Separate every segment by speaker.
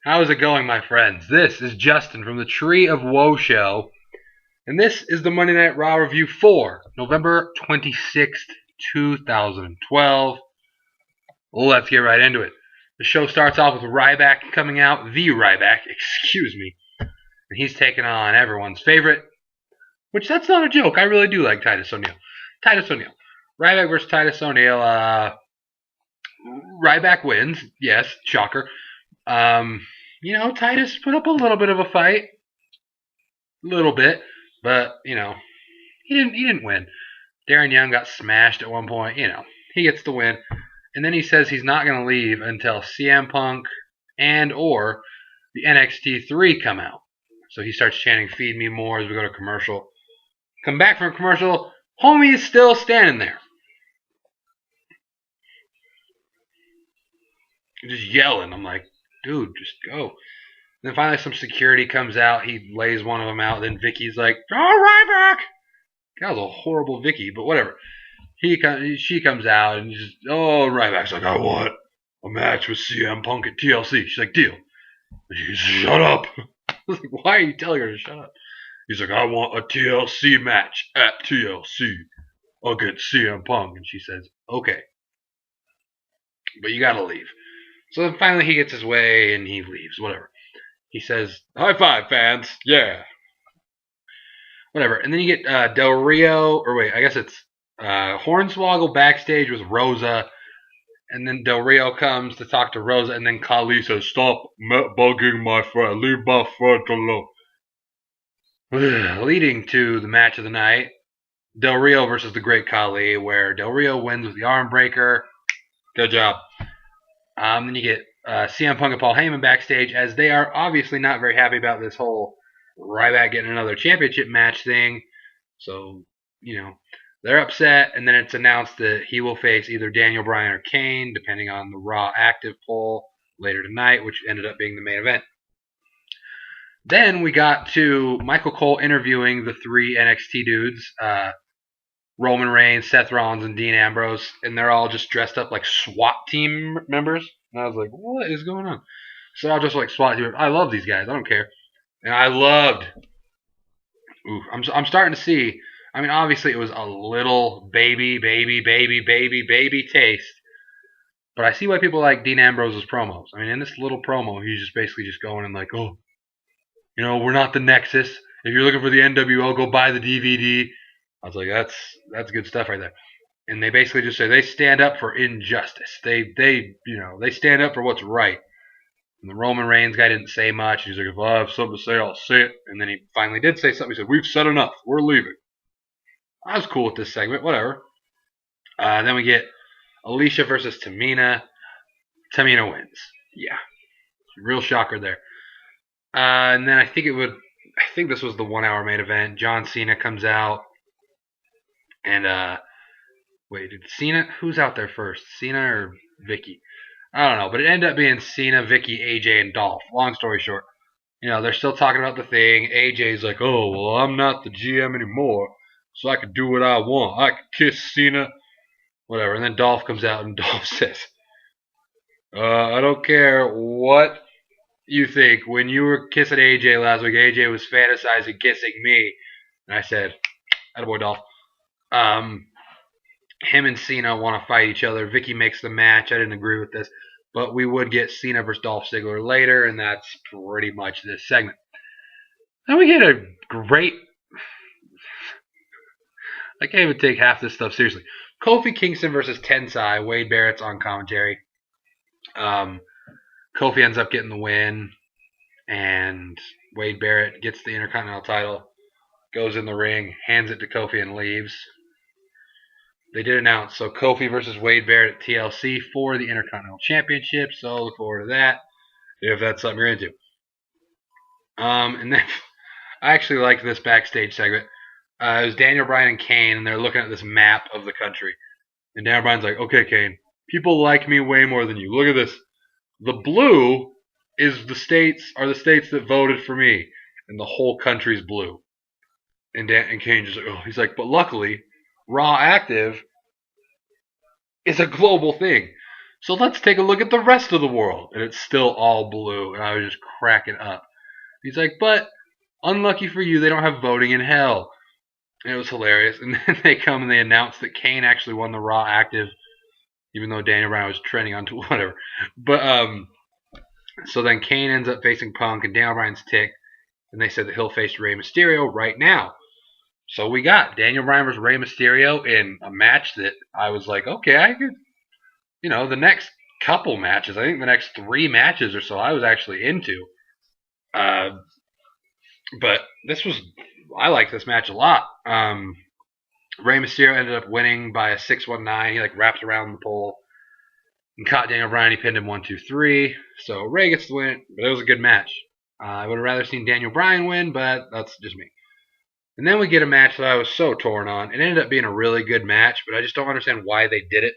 Speaker 1: How's it going, my friends? This is Justin from the Tree of Woe Show, and this is the Monday Night Raw review for November 26th, 2012. Let's get right into it. The show starts off with Ryback coming out, the Ryback, excuse me, and he's taking on everyone's favorite, which that's not a joke. I really do like Titus O'Neil. Titus O'Neil. Ryback versus Titus O'Neil. Ryback wins. Yes, shocker. Titus put up a little bit of a fight. A little bit. But, he didn't win. Darren Young got smashed at one point. He gets the win. And then he says he's not going to leave until CM Punk and or the NXT 3 come out. So he starts chanting, "Feed me more" as we go to commercial. Come back from commercial. Homie is still standing there. Just yelling. I'm like, dude, just go. Then finally some security comes out. He lays one of them out. Then Vicky's like, "Oh, Ryback!" That was a horrible Vicky, but whatever. She comes out and just, Ryback's like, "I want a match with CM Punk at TLC." She's like, "Deal." She's, "Shut up." I was like, "Why are you telling her to shut up?" He's like, "I want a TLC match at TLC against CM Punk." And she says, "Okay. But you gotta leave." So then finally he gets his way and he leaves. Whatever. He says, "High five, fans. Yeah." Whatever. And then you get Del Rio, or wait, I guess it's Hornswoggle backstage with Rosa. And then Del Rio comes to talk to Rosa. And then Khali says, "Stop bugging my friend. Leave my friend alone." Leading to the match of the night, Del Rio versus the Great Khali, where Del Rio wins with the arm breaker. Good job. Then you get CM Punk and Paul Heyman backstage, as they are obviously not very happy about this whole Ryback getting another championship match thing. So, they're upset, and then it's announced that he will face either Daniel Bryan or Kane, depending on the Raw active poll later tonight, which ended up being the main event. Then we got to Michael Cole interviewing the three NXT dudes, Roman Reigns, Seth Rollins, and Dean Ambrose, and they're all just dressed up like SWAT team members. And I was like, what is going on? So I just like SWAT team. I love these guys. I don't care. And I loved. I'm starting to see. I mean, obviously it was a little baby taste. But I see why people like Dean Ambrose's promos. I mean, in this little promo, he's just basically just going and like, we're not the Nexus. If you're looking for the NWO, go buy the DVD. I was like, that's good stuff right there. And they basically just say they stand up for injustice. They stand up for what's right. And the Roman Reigns guy didn't say much. He's like, if I have something to say, I'll say it. And then he finally did say something. He said, "We've said enough. We're leaving." I was cool with this segment. Whatever. Then we get Alicia versus Tamina. Tamina wins. Yeah. Real shocker there. And then I think this was the 1 hour main event. John Cena comes out. And, did Cena, who's out there first? Cena or Vicky? I don't know, but it ended up being Cena, Vicky, AJ, and Dolph. Long story short, they're still talking about the thing. AJ's like, "Oh, well, I'm not the GM anymore, so I can do what I want. I can kiss Cena, whatever." And then Dolph comes out, and Dolph says, "I don't care what you think. When you were kissing AJ last week, AJ was fantasizing kissing me." And I said, "Attaboy, Dolph." Him and Cena want to fight each other. Vicky makes the match. I didn't agree with this, but we would get Cena versus Dolph Ziggler later, and that's pretty much this segment. Then we get a great... I can't even take half this stuff seriously. Kofi Kingston versus Tensai. Wade Barrett's on commentary. Kofi ends up getting the win, and Wade Barrett gets the Intercontinental title, goes in the ring, hands it to Kofi, and leaves. They did announce, so Kofi versus Wade Barrett at TLC for the Intercontinental Championship, so look forward to that, if that's something you're into. And then, I actually liked this backstage segment. It was Daniel Bryan and Kane, and they're looking at this map of the country. And Daniel Bryan's like, "Okay, Kane, people like me way more than you. Look at this. The blue are the states that voted for me, and the whole country's blue." And Kane just like, he's like, "But luckily, Raw Active is a global thing. So let's take a look at the rest of the world. And it's still all blue. And I was just cracking up. He's like, but unlucky for you, they don't have voting in hell. And it was hilarious. And then they come and they announce that Kane actually won the Raw Active, even though Daniel Bryan was trending on to whatever. But so then Kane ends up facing Punk, and Daniel Bryan's ticked. And they said that he'll face Rey Mysterio right now. So we got Daniel Bryan versus Rey Mysterio in a match that I was like, okay, I could, the next couple matches, I think the next 3 matches or so, I was actually into. But I liked this match a lot. Rey Mysterio ended up winning by a 619. He wrapped around the pole and caught Daniel Bryan. He pinned him 1, 2, 3. So Rey gets the win, but it was a good match. I would have rather seen Daniel Bryan win, but that's just me. And then we get a match that I was so torn on. It ended up being a really good match, but I just don't understand why they did it.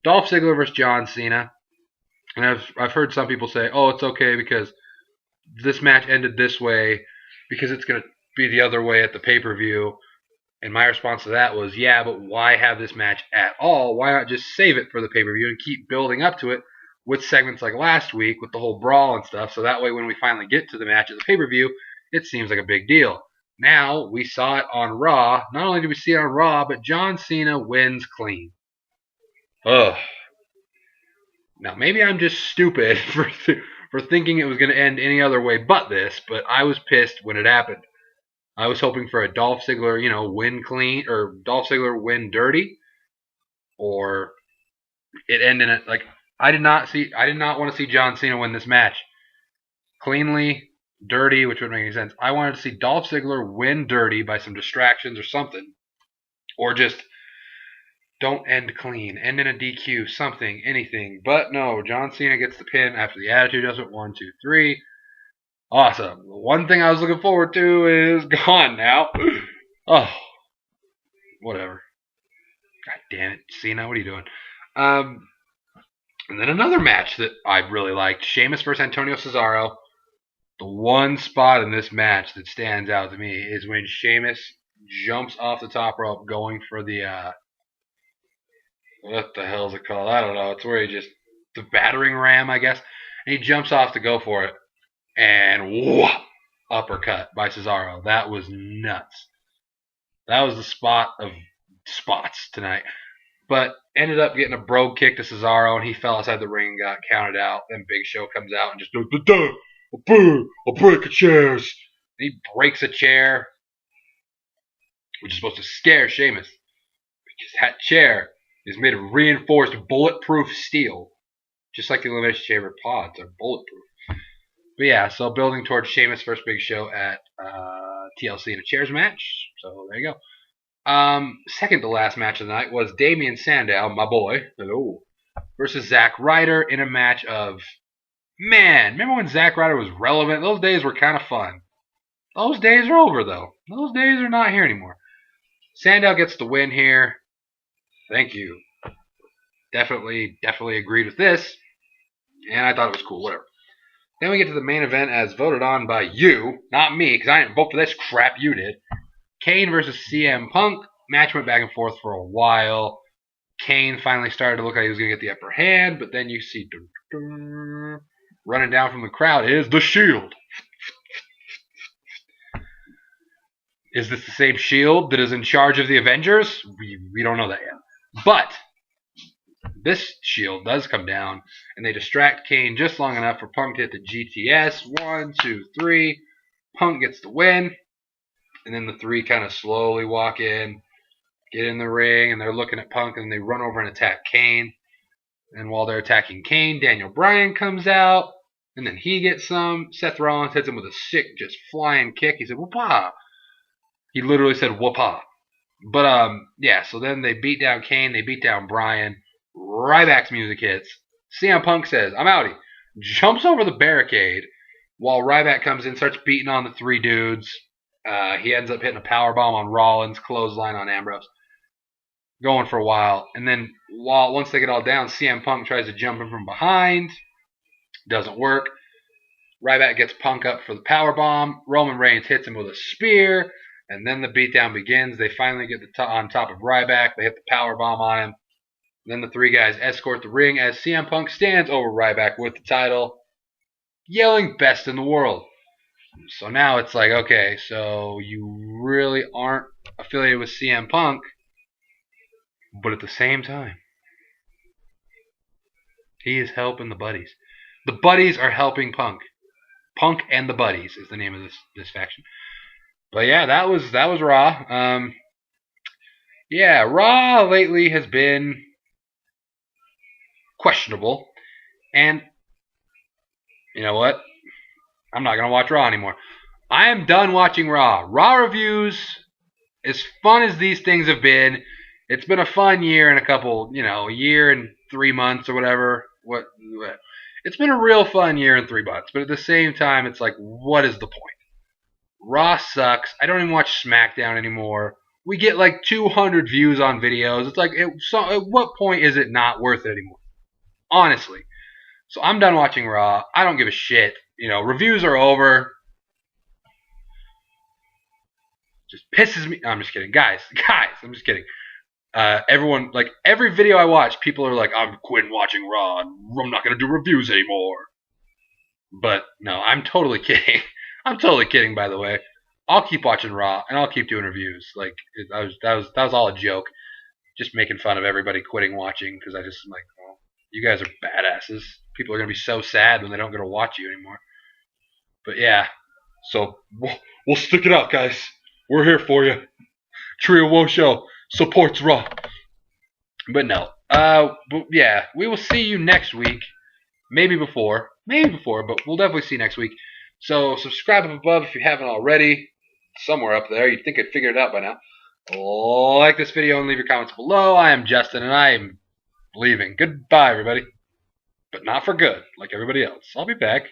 Speaker 1: Dolph Ziggler versus John Cena. And I've heard some people say, oh, it's okay because this match ended this way because it's going to be the other way at the pay-per-view. And my response to that was, yeah, but why have this match at all? Why not just save it for the pay-per-view and keep building up to it with segments like last week with the whole brawl and stuff, so that way when we finally get to the match at the pay-per-view, it seems like a big deal. Now, we saw it on Raw. Not only did we see it on Raw, but John Cena wins clean. Ugh. Now, maybe I'm just stupid for thinking it was going to end any other way but this, but I was pissed when it happened. I was hoping for a Dolph Ziggler, win clean, or Dolph Ziggler win dirty, or it end in it. I did not want to see John Cena win this match cleanly, dirty, which wouldn't make any sense. I wanted to see Dolph Ziggler win dirty by some distractions or something, or just don't end clean, end in a DQ, something, anything. But no, John Cena gets the pin after the Attitude Adjustment. 1, 2, 3. Awesome. The one thing I was looking forward to is gone now. Oh, whatever. God damn it, Cena, what are you doing? And then another match that I really liked, Sheamus versus Antonio Cesaro. The one spot in this match that stands out to me is when Sheamus jumps off the top rope going for the, what the hell is it called? I don't know. It's where the battering ram, I guess. And he jumps off to go for it. And whoa, uppercut by Cesaro. That was nuts. That was the spot of spots tonight. But ended up getting a brogue kick to Cesaro, and he fell outside the ring and got counted out. Then Big Show comes out and just goes, I'll break a chair. And he breaks a chair, which is supposed to scare Sheamus. Because that chair is made of reinforced bulletproof steel. Just like the Elimination Chamber pods are bulletproof. But yeah, so building towards Sheamus versus Big Show at TLC in a chairs match. So there you go. Second to last match of the night was Damian Sandow, my boy, versus Zack Ryder in a match of, man, remember when Zack Ryder was relevant? Those days were kind of fun. Those days are over, though. Those days are not here anymore. Sandow gets the win here. Thank you. Definitely agreed with this. And I thought it was cool, whatever. Then we get to the main event as voted on by you, not me, because I didn't vote for this crap, you did. Kane versus CM Punk. Match went back and forth for a while. Kane finally started to look like he was going to get the upper hand, but then you see running down from the crowd is the Shield. Is this the same Shield that is in charge of the Avengers? We don't know that yet. But this Shield does come down, and they distract Kane just long enough for Punk to hit the GTS. 1, 2, 3. Punk gets the win. And then the 3 kind of slowly walk in, get in the ring, and they're looking at Punk, and they run over and attack Kane. And while they're attacking Kane, Daniel Bryan comes out, and then he gets some. Seth Rollins hits him with a sick, just flying kick. He said, whoopah. He literally said, whoopah. But, yeah, so then they beat down Kane, they beat down Bryan. Ryback's music hits. CM Punk says, I'm outie. Jumps over the barricade while Ryback comes in, starts beating on the 3 dudes. He ends up hitting a powerbomb on Rollins, clothesline on Ambrose. Going for a while. And then once they get all down, CM Punk tries to jump him from behind. Doesn't work. Ryback gets Punk up for the powerbomb. Roman Reigns hits him with a spear. And then the beatdown begins. They finally get on top of Ryback. They hit the powerbomb on him. Then the three guys escort the ring as CM Punk stands over Ryback with the title, yelling "Best in the world." So now it's like, okay, so you really aren't affiliated with CM Punk, but at the same time, he is helping the buddies. The buddies are helping Punk. Punk and the Buddies is the name of this faction. But yeah, that was Raw. Yeah, Raw lately has been questionable, and you know what? I'm not gonna watch Raw anymore. I am done watching Raw. Raw reviews, as fun as these things have been, it's been a fun year and a year and 3 months or whatever. It's been a real fun year and 3 months, but at the same time, it's like, what is the point? Raw sucks. I don't even watch SmackDown anymore. We get like 200 views on videos. It's like, at what point is it not worth it anymore? Honestly. So I'm done watching Raw. I don't give a shit. Reviews are over. Just pisses me. No, I'm just kidding. Guys, I'm just kidding. Everyone, like, every video I watch, people are like, I'm quitting watching Raw. I'm not going to do reviews anymore. But no, I'm totally kidding. I'm totally kidding, by the way. I'll keep watching Raw and I'll keep doing reviews. Like, that was all a joke. Just making fun of everybody quitting watching because I just am like, well, you guys are badasses. People are going to be so sad when they don't get to watch you anymore. But yeah, so we'll stick it out, guys. We're here for you. Trio Woe Show supports Raw. But no. But yeah, we will see you next week. Maybe before, but we'll definitely see you next week. So subscribe up above if you haven't already. Somewhere up there. You'd think I'd figured it out by now. Like this video and leave your comments below. I am Justin and I am leaving. Goodbye, everybody. But not for good, like everybody else. I'll be back.